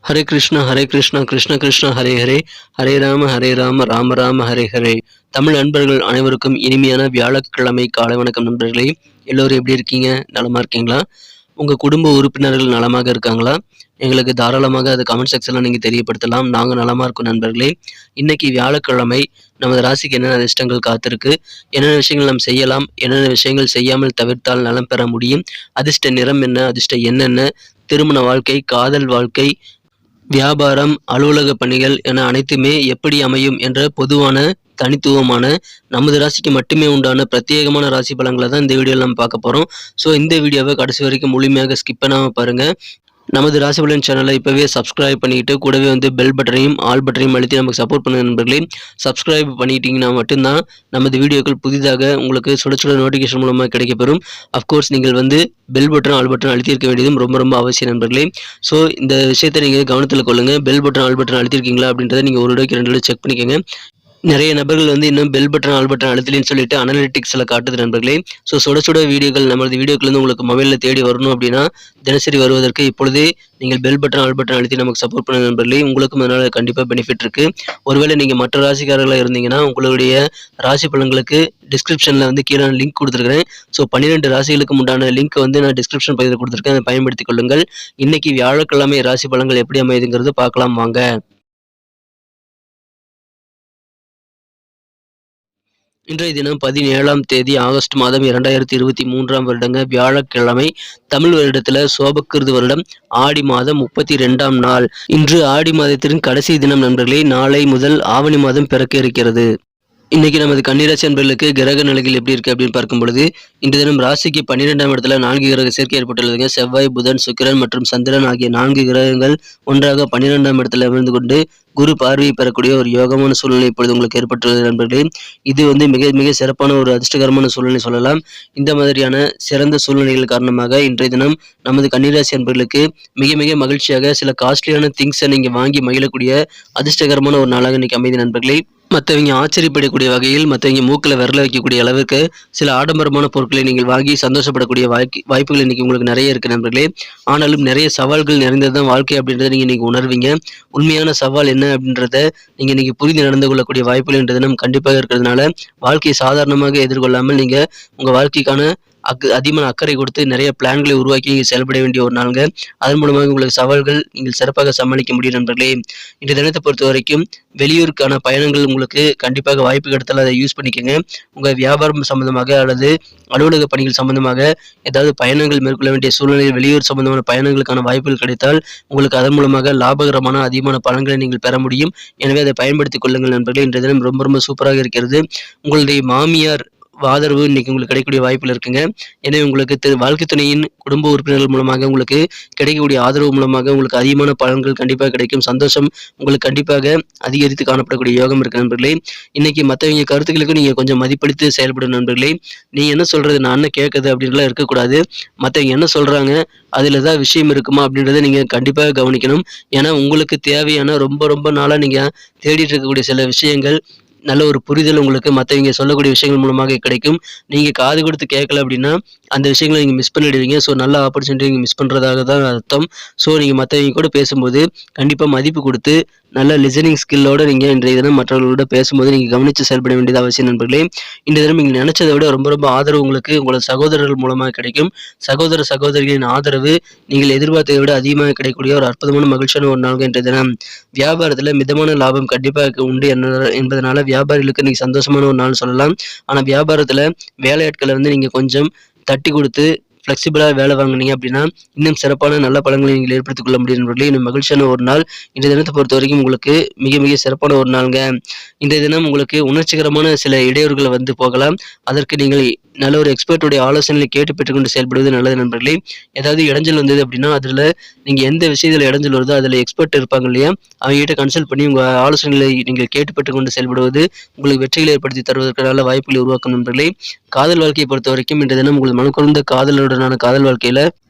ஹரே கிருஷ்ணா கிருஷ்ண கிருஷ்ண ஹரே ஹரே, ஹரே ராம ராம ராம ஹரே ஹரே. தமிழ் நண்பர்கள் அனைவருக்கும் இனிமையான வியாழக்கிழமை காலை வணக்கம் நண்பர்களே. எல்லோரும் எப்படி இருக்கீங்க? நலமா இருக்கீங்களா? உங்கள் குடும்ப உறுப்பினர்கள் நலமாக இருக்காங்களா? எங்களுக்கு தாராளமாக அது கமெண்ட் செக்ஷனில் நீங்கள் தெரியப்படுத்தலாம். நாங்கள் நலமாக இருக்கோம் நண்பர்களே. இன்னைக்கு வியாழக்கிழமை நமது ராசிக்கு என்னென்ன அதிர்ஷ்டங்கள் காத்திருக்கு, என்னென்ன விஷயங்கள் நாம் செய்யலாம், என்னென்ன விஷயங்கள் செய்யாமல் தவிர்த்தால் நலம் பெற முடியும், அதிர்ஷ்ட நிறம் என்ன, அதிர்ஷ்ட என்னென்ன, திருமண வாழ்க்கை, காதல் வாழ்க்கை, வியாபாரம், அலுவலக பணிகள் என அனைத்துமே எப்படி அமையும் என்ற பொதுவான தனித்துவமான நமது ராசிக்கு மட்டுமே உண்டான பிரத்யேகமான ராசி பலன்களை தான் இந்த வீடியோவில் நம்ம பார்க்க போகிறோம். ஸோ இந்த வீடியோவை கடைசி வரைக்கும் முழுமையாக ஸ்கிப் பண்ணாமல் பாருங்கள். நமது ராசி பலன் சேனலை இப்போவே சப்ஸ்கிரைப் பண்ணிக்கிட்டு கூடவே பெல் பட்டனையும் ஆல் பட்டனையும் அழுத்தி நமக்கு சப்போர்ட் பண்ணுங்க நண்பர்களே. சப்ஸ்கிரைப் பண்ணிக்கிட்டிங்கன்னா மட்டும்தான் நமது வீடியோக்கள் புதிதாக உங்களுக்கு சுட சுட நோட்டிஃபிகேஷன் மூலமாக கிடைக்கப்பெறும். அஃப்கோர்ஸ் நீங்கள் பெல் பட்டன் ஆல் பட்டன் அழுத்தியிருக்க வேண்டியதும் ரொம்ப ரொம்ப அவசியம் நண்பர்களே. ஸோ இந்த விஷயத்தை நீங்கள் கவனத்தில் கொள்ளுங்கள். பெல் பட்டன் ஆல் பட்டன் அழுத்திருக்கீங்களா அப்படின்றத நீங்கள் ஒரு தடவைக்கு 2 தடவை செக் பண்ணிக்கோங்க. நிறைய நபர்கள் இன்னும் பெல் பட்டன் ஆல் பட்டன் அழுத்தலின்னு சொல்லிட்டு அனலிட்டிக்ஸில் காட்டுது நண்பர்களே. ஸோ சுட சுட வீடியோக்கள் நமது வீடியோக்கள் உங்களுக்கு மொபைலில் தேடி வரணும் அப்படின்னா தினசரி வருவதற்கு இப்பொழுதே நீங்கள் பெல் பட்டன் ஆல் பட்டன் அழுத்தி நமக்கு சப்போர்ட் பண்ண நண்பர்களே. உங்களுக்கும் அதனால் கண்டிப்பாக பெனிஃபிட் இருக்குது. ஒருவேளை நீங்கள் மற்ற ராசிக்காரர்களாக இருந்தீங்கன்னா உங்களுடைய ராசி பலன்களுக்கு டிஸ்கிரிப்ஷனில் கீழே லிங்க் கொடுத்துருக்கிறேன். ஸோ 12 ராசிகளுக்கு உண்டான லிங்க் நான் டிஸ்கிரிப்ஷன் பகுதியில் கொடுத்துருக்கேன். அதை பயன்படுத்திக் கொள்ளுங்கள். இன்னைக்கு வியாழக்கிழமை ராசி பலன்கள் எப்படி அமையுதுங்கிறது பார்க்கலாம் வாங்க. இன்றைய தினம் 17ஆம் தேதி ஆகஸ்ட் மாதம் 2023ஆம் வருடங்க வியாழக்கிழமை. தமிழ் வருடத்தில் சோபக்கிருது வருடம் ஆடி மாதம் 32ஆம் நாள். இன்று ஆடி மாதத்தின் கடைசி தினம் நண்பர்களே. நாளை முதல் ஆவணி மாதம் பிறக்க இருக்கிறது. இன்னைக்கு நமது கன்னிராசி அன்பர்களுக்கு கிரக நிலைகள் எப்படி இருக்கு அப்படின்னு பார்க்கும் பொழுது இன்று தினம் ராசிக்கு 12ஆம் இடத்துல 4 கிரக சேர்க்கை ஏற்பட்டுள்ளதுங்க. செவ்வாய், புதன், சுக்கிரன் மற்றும் சந்திரன் ஆகிய 4 கிரகங்கள் ஒன்றாக 12ஆம் இடத்துல அமர்ந்து கொண்டு குரு பார்வையை பெறக்கூடிய ஒரு யோகமான சூழ்நிலை இப்பொழுது உங்களுக்கு ஏற்பட்டுள்ளது நண்பர்களே. இது மிக மிக சிறப்பான ஒரு அதிர்ஷ்டகரமான சூழ்நிலை சொல்லலாம். இந்த மாதிரியான சிறந்த சூழ்நிலைகள் காரணமாக இன்றைய தினம் நமது கன்னிராசி அன்பர்களுக்கு மிக மிக மகிழ்ச்சியாக சில காஸ்ட்லியான திங்ஸை நீங்கள் வாங்கி மகிழக்கூடிய அதிர்ஷ்டகரமான ஒரு நாளாக இன்னைக்கு அமைதி நண்பர்களே. மற்றவங்க ஆச்சரியப்படக்கூடிய வகையில் மற்றவங்க மூக்கில் விரல வைக்கக்கூடிய அளவுக்கு சில ஆடம்பரமான பொருட்களை நீங்கள் வாங்கி சந்தோஷப்படக்கூடிய வாய்ப்புகள் இன்னைக்கு உங்களுக்கு நிறைய இருக்கு நண்பர்களே. ஆனாலும் நிறைய சவால்கள் நிறைந்தது தான் வாழ்க்கை அப்படின்றத நீங்கள் இன்னைக்கு உணர்வீங்க. உண்மையான சவால் என்ன அப்படின்றத நீங்கள் இன்னைக்கு புரிந்து நடந்து கொள்ளக்கூடிய வாய்ப்புகள் இன்றைய தினம் கண்டிப்பாக இருக்கிறதுனால வாழ்க்கையை சாதாரணமாக எதிர்கொள்ளாமல் நீங்கள் உங்கள் வாழ்க்கைக்கான அதிகமான அக்கறை கொடுத்து நிறைய பிளான்களை உருவாக்கி செயல்பட வேண்டிய ஒரு நாளுங்க. அதன் மூலமாக உங்களுக்கு சவால்கள் நீங்கள் சிறப்பாக சமாளிக்க முடியும் நண்பர்களே. இந்த தினத்தை பொறுத்த வரைக்கும் வெளியூருக்கான பயணங்கள் உங்களுக்கு கண்டிப்பாக வாய்ப்பு கிடைத்தால் அதை யூஸ் பண்ணிக்கோங்க. உங்கள் வியாபாரம் சம்பந்தமாக அல்லது அலுவலக பணிகள் சம்பந்தமாக ஏதாவது பயணங்கள் மேற்கொள்ள வேண்டிய சூழ்நிலையில் வெளியூர் சம்பந்தமான பயணங்களுக்கான வாய்ப்புகள் கிடைத்தால் உங்களுக்கு அதன் மூலமாக லாபகரமான அதிகமான பலன்களை நீங்கள் பெற முடியும். எனவே அதை பயன்படுத்திக் கொள்ளுங்கள் நண்பர்களே. இன்றைய தினம் ரொம்ப ரொம்ப சூப்பராக இருக்கிறது. உங்களுடைய மாமியார் ஆதரவு இன்னைக்கு உங்களுக்கு கிடைக்கக்கூடிய வாய்ப்புகள் இருக்குங்க. எனவே உங்களுக்கு வாழ்க்கை துணையின் குடும்ப உறுப்பினர்கள் மூலமாக உங்களுக்கு கிடைக்கக்கூடிய ஆதரவு மூலமாக உங்களுக்கு அதிகமான பலன்கள் கண்டிப்பாக கிடைக்கும். சந்தோஷம் உங்களுக்கு கண்டிப்பாக அதிகரித்து காணப்படக்கூடிய யோகம் இருக்கு நண்பர்களே. இன்னைக்கு மற்றவங்க கருத்துக்களுக்கு நீங்க கொஞ்சம் மதிப்பளித்து செயல்படும் நண்பர்களே. நீங்க என்ன சொல்றது, நான் என்ன கேட்குது அப்படின்லாம் இருக்கக்கூடாது. மற்றவங்க என்ன சொல்றாங்க, அதுல ஏதாவது விஷயம் இருக்குமா அப்படின்றத நீங்க கண்டிப்பாக கவனிக்கணும். ஏன்னா உங்களுக்கு தேவையான ரொம்ப ரொம்ப நாளா நீங்க தேடிட்டு இருக்கக்கூடிய சில விஷயங்கள் நல்ல ஒரு புரிதல் உங்களுக்கு மற்றவங்க சொல்லக்கூடிய விஷயங்கள் மூலமாக கிடைக்கும். நீங்கள் காது கொடுத்து கேட்கல அப்படின்னா அந்த விஷயங்களை நீங்கள் மிஸ் பண்ணிடுவீங்க. ஸோ நல்ல ஆப்பர்ச்சுனிட்டி நீங்கள் மிஸ் பண்ணுறதாக தான் அர்த்தம். ஸோ நீங்கள் மற்றவங்க கூட பேசும்போது கண்டிப்பாக மதிப்பு கொடுத்து நல்ல லிசனிங் ஸ்கில்லோடு நீங்கள் இன்றைய தினம் மற்றவர்களோட பேசும்போது நீங்கள் கவனித்து செயல்பட வேண்டியது அவசியம் நண்பர்களே. இன்றைய தினம் நீங்கள் நினைச்சதை விட ரொம்ப ரொம்ப ஆதரவு உங்களுக்கு உங்களோட சகோதரர்கள் மூலமாக கிடைக்கும். சகோதரிகளின் ஆதரவு நீங்கள் எதிர்பார்த்ததை விட அதிகமாக கிடைக்கக்கூடிய ஒரு அற்புதமான மகிழ்ச்சியான ஒரு நாள் இன்றைய தினம். வியாபாரத்தில் மிதமான லாபம் கண்டிப்பாக உண்டு என்பதனால வியாபாரிகளுக்கு இன்னைக்கு சந்தோஷமான ஒரு நாள் சொல்லலாம். ஆனால் வியாபாரத்தில் வேலையாட்களை நீங்கள் கொஞ்சம் தட்டி கொடுத்து ஃப்ளெக்சிபிளாக வேலை வாங்கினீங்க அப்படின்னா இன்னும் சிறப்பான நல்ல பலன்களை நீங்கள் ஏற்படுத்திக் கொள்ள முடியும் நண்பர்களே. இன்னும் மகிழ்ச்சியான ஒரு நாள். இன்றைய தினத்தை பொறுத்த வரைக்கும் உங்களுக்கு மிக மிக சிறப்பான ஒரு நாளுங்க. இன்றைய தினம் உங்களுக்கு உணர்ச்சிகரமான சில இடையூறுகளை போகலாம். அதற்கு நீங்கள் நல்ல ஒரு எக்ஸ்பர்ட்டுடைய ஆலோசனைகளை கேட்டு பெற்றுக்கொண்டு செயல்படுவது நல்லது நண்பர்களே. ஏதாவது இடைஞ்சல் வந்தது அப்படின்னா அதில் நீங்கள் எந்த விஷயத்தில் இடைஞ்சல் வருதோ அதில் எக்ஸ்பர்ட் இருப்பாங்க இல்லையா, அவங்ககிட்ட கன்சல்ட் பண்ணி உங்கள் ஆலோசனைகளை நீங்கள் கேட்டு பெற்றுக்கொண்டு செயல்படுவது உங்களுக்கு வெற்றிகளை ஏற்படுத்தி தருவதற்கு நல்ல வாய்ப்புகளை உருவாக்கும் நண்பர்களே. காதல் வாழ்க்கையை பொறுத்த வரைக்கும் இன்றைய தினம் உங்கள் மனக்குறந்த காதலுடனான காதல் வாழ்க்கையில்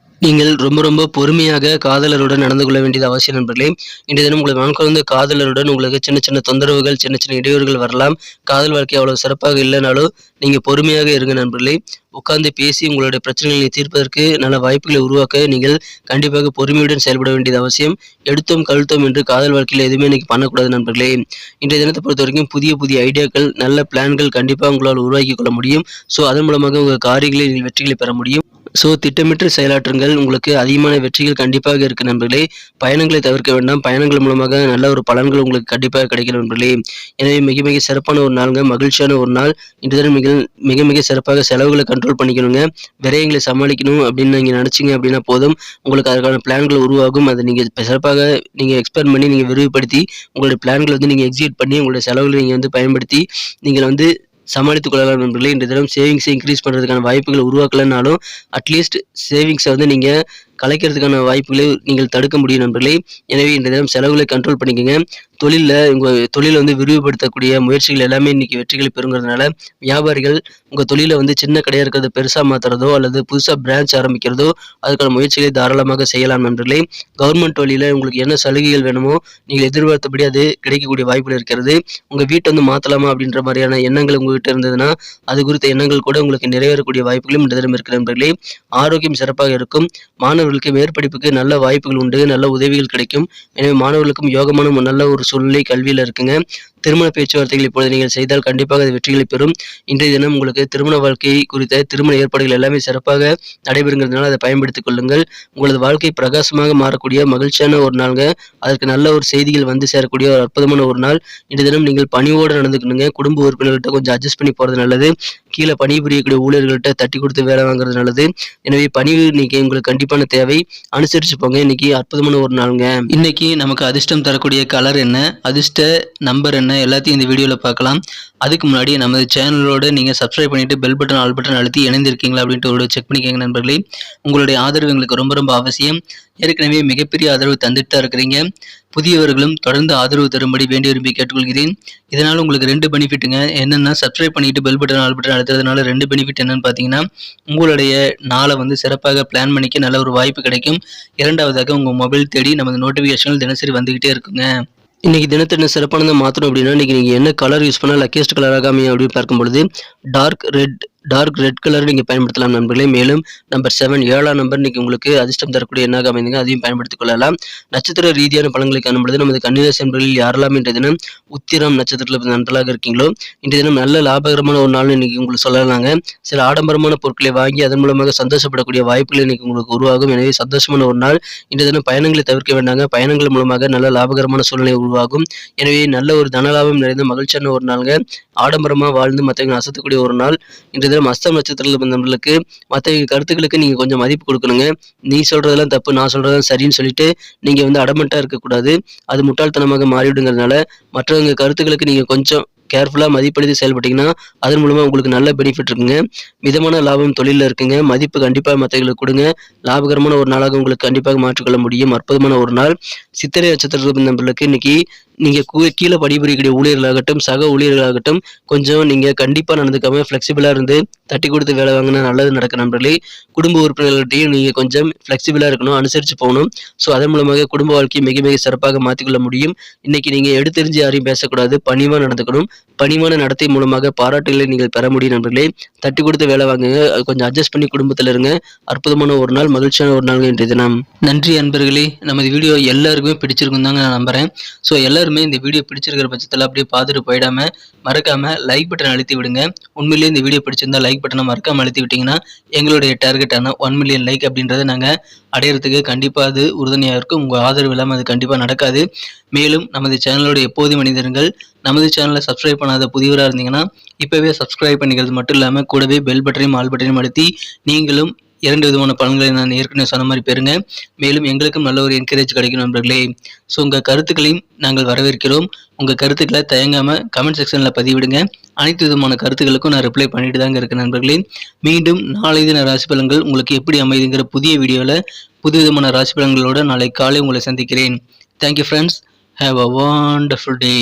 நீங்கள் ரொம்ப பொறுமையாக காதலருடன் நடந்து கொள்ள வேண்டியது அவசியம் நண்பர்களே. இன்றைய தினம் உங்களை மனம் கலந்த காதலருடன் உங்களுக்கு சின்ன தொந்தரவுகள், சின்ன இடையூறுகள் வரலாம். காதல் வாழ்க்கை அவ்வளவு சிறப்பாக இல்லைனாலும் நீங்க பொறுமையாக இருங்க நண்பர்களே. உட்கார்ந்து பேசி உங்களுடைய பிரச்சனைகளை தீர்ப்பதற்கு நல்ல வாய்ப்புகளை உருவாக்க நீங்கள் கண்டிப்பாக பொறுமையுடன் செயல்பட வேண்டியது அவசியம். எடுத்தோம் கழுத்தோம் என்று காதல் வாழ்க்கையில் எதுவுமே இன்னைக்கு பண்ணக்கூடாது நண்பர்களே. இன்றைய தினத்தை பொறுத்த வரைக்கும் புதிய ஐடியாக்கள், நல்ல பிளான்கள் கண்டிப்பாக உங்களால் உருவாக்கி கொள்ள முடியும். ஸோ அதன் மூலமாக உங்கள் காரியங்களில் நீங்கள் வெற்றிகளை பெற முடியும். ஸோ திட்டமிட்டு செயலாற்றுங்கள். உங்களுக்கு அதிகமான வெற்றிகள் கண்டிப்பாக இருக்கு நண்பர்களே. பயணங்களை தவிர்க்க வேண்டாம். பயணங்கள் மூலமாக நல்ல ஒரு பலன்கள் உங்களுக்கு கண்டிப்பாக கிடைக்கும் நண்பர்களே. எனவே மிக சிறப்பான ஒரு நாளுங்க. மகிழ்ச்சியான ஒரு நாள். இன்றைய தினம் மிக சிறப்பாக செலவுகளை கண்ட்ரோல் பண்ணிக்கணுங்க. விரயங்களை சமாளிக்கணும் அப்படின்னு நீங்க நினைச்சீங்க அப்படின்னா போதும். உங்களுக்கு அதற்கான பிளான்கள் உருவாகும். அதை நீங்க சிறப்பாக எக்ஸ்பேண்ட் பண்ணி நீங்க விரிவுபடுத்தி உங்களுடைய பிளான்களை நீங்க எக்ஸிக்யூட் பண்ணி உங்களுடைய செலவுகளை நீங்க பயன்படுத்தி நீங்கள் சமாளித்துக் கொள்ளலாம் நண்பர்களே. இன்றைய தினம் சேவிங்ஸை இன்க்ரீஸ் பண்ணுறதுக்கான வாய்ப்புகளை உருவாக்கலைன்னாலும் அட்லீஸ்ட் சேவிங்ஸை நீங்கள் கலைக்கிறதுக்கான வாய்ப்புகளை நீங்கள் தடுக்க முடியும் நண்பர்களே. எனவே இன்றைய தினம் செலவுகளை கண்ட்ரோல் பண்ணிக்கோங்க. உங்கள் தொழிலை விரிவுபடுத்தக்கூடிய முயற்சிகள் எல்லாமே இன்னைக்கு வெற்றிகளை பெறுங்கிறதுனால வியாபாரிகள் உங்கள் தொழிலை சின்ன கடையாக இருக்கிறத பெருசாக மாற்றுறதோ அல்லது புதுசாக பிரான்ச் ஆரம்பிக்கிறதோ அதுக்கான முயற்சிகளை தாராளமாக செய்யலாம் நண்பர்களே. கவர்மெண்ட் வழியில் உங்களுக்கு என்ன சலுகைகள் வேணுமோ நீங்கள் எதிர்பார்த்தபடி அது கிடைக்கக்கூடிய வாய்ப்புகள் இருக்கிறது. உங்கள் வீட்டை மாற்றலாமா அப்படின்ற மாதிரியான எண்ணங்கள் உங்ககிட்ட இருந்ததுன்னா அது குறித்த எண்ணங்கள் கூட உங்களுக்கு நிறைவேறக்கூடிய வாய்ப்புகளும் இந்த தினம் இருக்கிற நண்பர்களே. ஆரோக்கியம் சிறப்பாக இருக்கும். மாணவர்களுக்கு மேற்படிப்புக்கு நல்ல வாய்ப்புகள் உண்டு. நல்ல உதவிகள் கிடைக்கும். எனவே மாணவர்களுக்கும் யோகமான நல்ல ஒரு சூழ்நிலை கல்வியில் இருக்குங்க. திருமண பேச்சுவார்த்தைகள் இப்பொழுது நீங்கள் செய்தால் கண்டிப்பாக அது வெற்றிகளை பெறும். இன்றைய தினம் உங்களுக்கு திருமண வாழ்க்கை குறித்த திருமண ஏற்பாடுகள் எல்லாமே சிறப்பாக நடைபெறுங்கிறதுனால அதை பயன்படுத்திக் கொள்ளுங்கள். உங்களது வாழ்க்கை பிரகாசமாக மாறக்கூடிய மகிழ்ச்சியான ஒரு நாளுங்க. அதற்கு நல்ல ஒரு செய்திகள் சேரக்கூடிய ஒரு அற்புதமான ஒரு நாள். இன்றைய தினம் நீங்கள் பணிவோடு நடந்துக்கணுங்க. குடும்ப உறுப்பினர்கிட்ட கொஞ்சம் அட்ஜஸ்ட் பண்ணி போறது நல்லது. கீழே பணிபுரியக்கூடிய ஊழியர்கள்ட்ட தட்டி கொடுத்து வேலை வாங்குறது நல்லது. எனவே பணிவு இன்னைக்கு உங்களுக்கு கண்டிப்பான தேவை. அனுசரிச்சு போங்க. இன்னைக்கு அற்புதமான ஒரு நாளுங்க. இன்னைக்கு நமக்கு அதிர்ஷ்டம் தரக்கூடிய கலர் என்ன, அதிர்ஷ்ட நம்பர் என்ன எல்லாத்தையும் இந்த வீடியோவில் பார்க்கலாம். அதுக்கு முன்னாடி நமது சேனலோட நீங்கள் சப்ஸ்கிரைப் பண்ணிட்டு பெல் பட்டன் ஆல் பட்டன் அழுத்தி இணைந்திருக்கீங்களா அப்படின்ட்டு ஒரு செக் பண்ணிக்கோங்க நண்பர்களே. உங்களுடைய ஆதரவு எங்களுக்கு ரொம்ப அவசியம். ஏற்கனவே மிகப்பெரிய ஆதரவு தந்துட்டு தான் இருக்கிறீங்க. புதியவர்களும் தொடர்ந்து ஆதரவு தரும்படி வேண்டி விரும்பி கேட்டுக்கொள்கிறேன். இதனால் உங்களுக்கு 2 பெனிஃபிட்டுங்க. என்னென்னா சப்ஸ்கிரைப் பண்ணிட்டு பெல் பட்டன் ஆல் பட்டன் அழுத்துறதுனால 2 பெனிஃபிட் என்னன்னு பார்த்தீங்கன்னா உங்களுடைய நாளை சிறப்பாக பிளான் பண்ணிக்க நல்ல ஒரு வாய்ப்பு கிடைக்கும். இரண்டாவதாக உங்கள் மொபைல் தேடி நமது நோட்டிஃபிகேஷன்கள் தினசரி வந்துகிட்டே இருக்குங்க. இன்னைக்கு தினத்தை என்ன சிறப்பானதை மாற்றணும் அப்படின்னா இன்னைக்கு நீங்கள் என்ன கலர் யூஸ் பண்ணால் லக்கியஸ்ட் கலராக அமையும் அப்படின்னு பார்க்கும்பொழுது டார்க் ரெட் கலர் நீங்கள் பயன்படுத்தலாம் நண்பர்களே. மேலும் நம்பர் 7 7ஆம் நம்பர் இன்னைக்கு உங்களுக்கு அதிர்ஷ்டம் தரக்கூடிய எண்ணாக அமைந்துங்க. அதையும் பயன்படுத்திக் கொள்ளலாம். நட்சத்திர ரீதியான பலன்களை காணும்பொழுது நமது கன்னிராசி நண்பர்களில் யாரெல்லாம் இன்றைய தினம் உத்திரம் நட்சத்திரத்தில் நன்றாக இருக்கீங்களோ இன்றைய தினம் நல்ல லாபகரமான ஒரு நாள் இன்னைக்கு உங்களுக்கு சொல்லலாங்க. சில ஆடம்பரமான பொருட்களை வாங்கி அதன் மூலமாக சந்தோஷப்படக்கூடிய வாய்ப்புகள் இன்னைக்கு உங்களுக்கு உருவாகும். எனவே சந்தோஷமான ஒரு நாள். இன்றைய தினம் பயணங்களை தவிர்க்க வேண்டாங்க. பயணங்கள் மூலமாக நல்ல லாபகரமான சூழ்நிலை உருவாகும். எனவே நல்ல ஒரு தனலாபம் நிறைந்த மகிழ்ச்சியான ஒரு நாளுங்க. ஆடம்பரமாக வாழ்ந்து மற்றவங்க அசத்தக்கூடிய ஒரு நாள். இன்றைய தினம் அஸ்தம் நட்சத்திரத்தில் வந்தவங்களுக்கு மற்றவங்க கருத்துக்களுக்கு நீங்கள் கொஞ்சம் மதிப்பு கொடுக்கணுங்க. நீ சொல்றதெல்லாம் தப்பு, நான் சொல்றதெல்லாம் சரின்னு சொல்லிட்டு நீங்கள் அடமெண்ட்டாக இருக்கக்கூடாது. அது முட்டாள்தனமாக மாறிவிடுங்கிறதுனால மற்றவங்க கருத்துக்களுக்கு நீங்கள் கொஞ்சம் கேர்ஃபுல்லாக மதிப்பளித்து செயல்பட்டீங்கன்னா அதன் மூலமாக உங்களுக்கு நல்ல பெனிஃபிட் இருக்குங்க. மிதமான லாபம் தொழிலில் இருக்குங்க. மதிப்பு கண்டிப்பாக மற்றவங்களுக்கு கொடுங்க. லாபகரமான ஒரு நாளாக உங்களுக்கு கண்டிப்பாக மாற்றிக்கொள்ள முடியும். அற்புதமான ஒரு நாள். சித்திரை நட்சத்திரத்தில் நண்பர்களுக்கு இன்னைக்கு நீங்கள் கீழே பணிபுரியக்கூடிய ஊழியர்களாகட்டும் சக ஊழியர்களாகட்டும் கொஞ்சம் நீங்கள் கண்டிப்பாக நடந்துக்காம ஃப்ளெக்சிபிளாக இருந்து தட்டி கொடுத்து வேலை வாங்கினா நல்லது நடக்க நண்பர்களே. குடும்ப உறுப்பினர்கள்ட்டையும் நீங்கள் கொஞ்சம் ஃப்ளெக்சிபிளாக இருக்கணும், அனுசரித்து போகணும். ஸோ அதன் மூலமாக குடும்ப வாழ்க்கையை மிக சிறப்பாக மாற்றிக்கொள்ள முடியும். இன்னைக்கு நீங்கள் எடுத்தெறிஞ்சு யாரையும் பேசக்கூடாது, பணிவாக நடந்துக்கணும். பணிவான நடத்தை மூலமாக பாராட்டுகளை நீங்கள் பெற முடியும் நண்பர்களே. தட்டி கொடுத்து வேலை வாங்குங்க. கொஞ்சம் அட்ஜஸ்ட் பண்ணி குடும்பத்தில் இருங்க. அற்புதமான ஒரு நாள், மகிழ்ச்சியான ஒரு நாள் இன்றைய தினம். நன்றி அன்பர்களே. நமது வீடியோ எல்லாருக்குமே பிடிச்சிருக்கும் தாங்க நான் நம்புறேன். ஸோ எல்லாருமே இந்த வீடியோ பிடிச்சிருக்கிற பட்சத்தில் அப்படியே பார்த்துட்டு போயிடாம மறக்காம லைக் பட்டன் அழுத்தி விடுங்க. உண்மையிலேயே இந்த வீடியோ பிடிச்சிருந்தா லைக் பட்டனை மறக்காம அழுத்தி விட்டீங்கன்னா எங்களுடைய டார்கெட்டான 1 மில்லியன் லைக் அப்படின்றத நாங்கள் அடையிறதுக்கு கண்டிப்பாக அது உறுதுணையாக இருக்கும். உங்கள் ஆதரவு இல்லாமல் அது கண்டிப்பாக நடக்காது. மேலும் நமது சேனலோட எப்போதும் மனிதர்கள் நமது சேனலை சப்ஸ்கிரைப் பண்ணாத புதியவராக இருந்தீங்கன்னா இப்போவே சப்ஸ்கிரைப் பண்ணிக்கிறது மட்டும் இல்லாமல் கூடவே பெல் பட்டனையும் ஆல் பட்டனையும் அழுத்தி நீங்களும் 2 விதமான பலன்களை நான் ஏற்கனவே சொன்ன மாதிரி பெறுங்க. மேலும் எங்களுக்கும் நல்ல ஒரு என்கரேஜ் கிடைக்கும் நண்பர்களே. ஸோ உங்கள் கருத்துக்களையும் நாங்கள் வரவேற்கிறோம். உங்கள் கருத்துக்களை தயங்காமல் கமெண்ட் செக்ஷனில் பதிவிடுங்க. அனைத்து விதமான கருத்துக்களுக்கும் நான் ரிப்ளை பண்ணிட்டு தாங்க இருக்கேன் நண்பர்களே. மீண்டும் நாளை தின ராசி பலன்கள் உங்களுக்கு எப்படி அமைதுங்கிற புதிய வீடியோவில் புது விதமான ராசி பலன்களோட நாளை காலை உங்களை சந்திக்கிறேன். Thank you friends. Have a wonderful day.